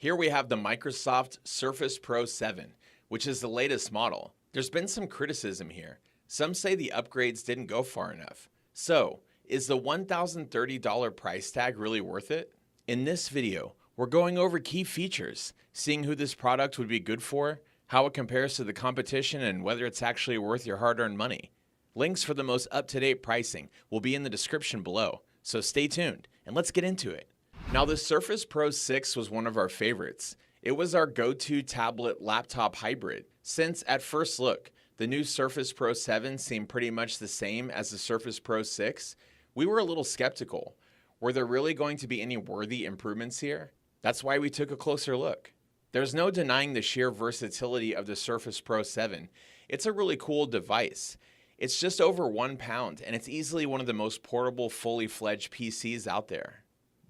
Here we have the Microsoft Surface Pro 7, which is the latest model. There's been some criticism here. Some say the upgrades didn't go far enough. So, is the $1,030 price tag really worth it? In this video, we're going over key features, seeing who this product would be good for, how it compares to the competition, and whether it's actually worth your hard-earned money. Links for the most up-to-date pricing will be in the description below, so stay tuned, and let's get into it. Now, the Surface Pro 6 was one of our favorites. It was our go-to tablet laptop hybrid, since at first look, the new Surface Pro 7 seemed pretty much the same as the Surface Pro 6. We were a little skeptical. Were there really going to be any worthy improvements here? That's why we took a closer look. There's no denying the sheer versatility of the Surface Pro 7. It's a really cool device. It's just over 1 pound, and it's easily one of the most portable, fully fledged PCs out there.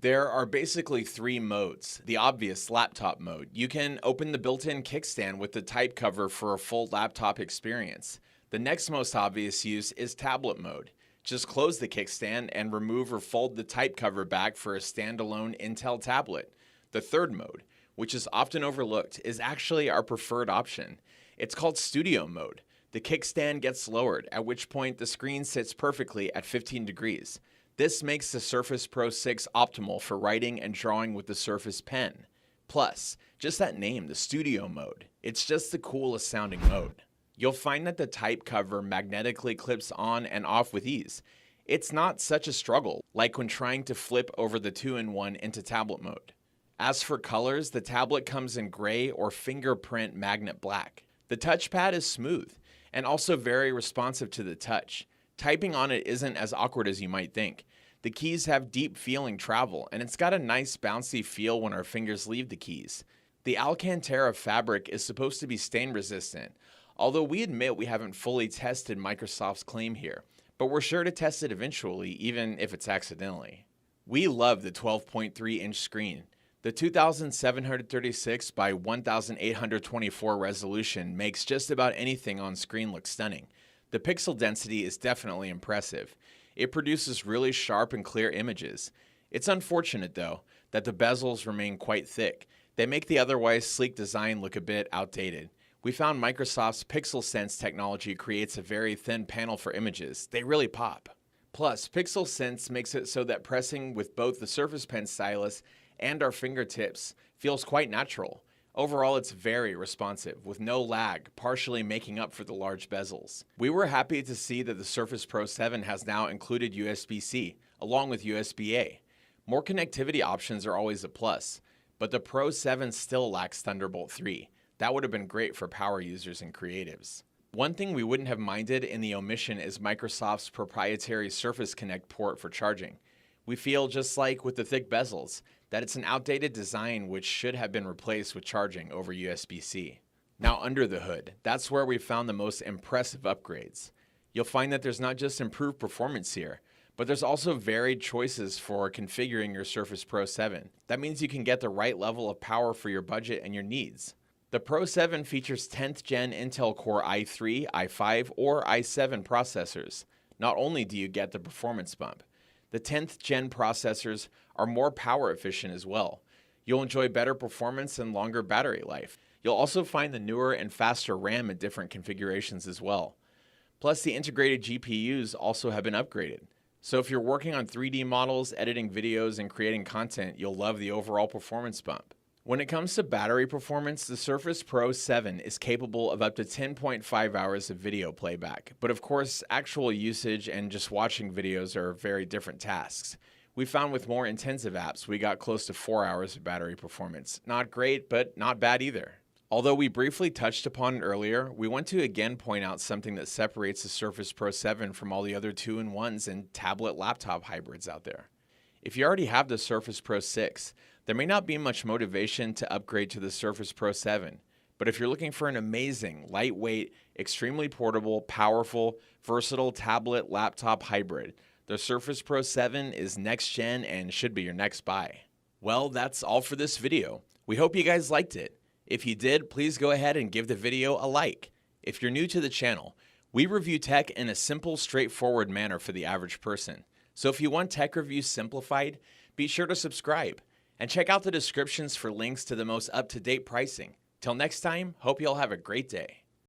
There are basically 3 modes. The obvious laptop mode. You can open the built-in kickstand with the type cover for a full laptop experience. The next most obvious use is tablet mode. Just close the kickstand and remove or fold the type cover back for a standalone Intel tablet. The third mode, which is often overlooked, is actually our preferred option. It's called studio mode. The kickstand gets lowered, at which point the screen sits perfectly at 15 degrees. This makes the Surface Pro 6 optimal for writing and drawing with the Surface Pen. Plus, just that name, the studio mode, it's just the coolest sounding mode. You'll find that the type cover magnetically clips on and off with ease. It's not such a struggle, like when trying to flip over the 2-in-1 into tablet mode. As for colors, the tablet comes in gray or fingerprint magnet black. The touchpad is smooth and also very responsive to the touch. Typing on it isn't as awkward as you might think. The keys have deep feeling travel, and it's got a nice bouncy feel when our fingers leave the keys. The Alcantara fabric is supposed to be stain resistant, although we admit we haven't fully tested Microsoft's claim here, but we're sure to test it eventually, even if it's accidentally. We love the 12.3-inch screen. The 2736 by 1824 resolution makes just about anything on screen look stunning. The pixel density is definitely impressive. It produces really sharp and clear images. It's unfortunate, though, that the bezels remain quite thick. They make the otherwise sleek design look a bit outdated. We found Microsoft's PixelSense technology creates a very thin panel for images. They really pop. Plus, PixelSense makes it so that pressing with both the Surface Pen stylus and our fingertips feels quite natural. Overall, it's very responsive, with no lag, partially making up for the large bezels. We were happy to see that the Surface Pro 7 has now included USB-C, along with USB-A. More connectivity options are always a plus, but the Pro 7 still lacks Thunderbolt 3. That would have been great for power users and creatives. One thing we wouldn't have minded in the omission is Microsoft's proprietary Surface Connect port for charging. We feel, just like with the thick bezels, that it's an outdated design which should have been replaced with charging over USB-C. Now, under the hood, that's where we found the most impressive upgrades. You'll find that there's not just improved performance here, but there's also varied choices for configuring your Surface Pro 7. That means you can get the right level of power for your budget and your needs. The Pro 7 features 10th Gen Intel Core i3, i5, or i7 processors. Not only do you get the performance bump, the 10th Gen processors are more power efficient as well. You'll enjoy better performance and longer battery life. You'll also find the newer and faster RAM in different configurations as well. Plus, the integrated GPUs also have been upgraded. So if you're working on 3D models, editing videos, and creating content, you'll love the overall performance bump. When it comes to battery performance, the Surface Pro 7 is capable of up to 10.5 hours of video playback. But of course, actual usage and just watching videos are very different tasks. We found with more intensive apps, we got close to 4 hours of battery performance. Not great, but not bad either. Although we briefly touched upon it earlier, we want to again point out something that separates the Surface Pro 7 from all the other 2-in-1s and tablet laptop hybrids out there. If you already have the Surface Pro 6, there may not be much motivation to upgrade to the Surface Pro 7, but if you're looking for an amazing, lightweight, extremely portable, powerful, versatile tablet laptop hybrid, the Surface Pro 7 is next gen and should be your next buy. Well, that's all for this video. We hope you guys liked it. If you did, please go ahead and give the video a like. If you're new to the channel, we review tech in a simple, straightforward manner for the average person. So if you want tech reviews simplified, be sure to subscribe. And check out the descriptions for links to the most up-to-date pricing. Till next time, hope you all have a great day.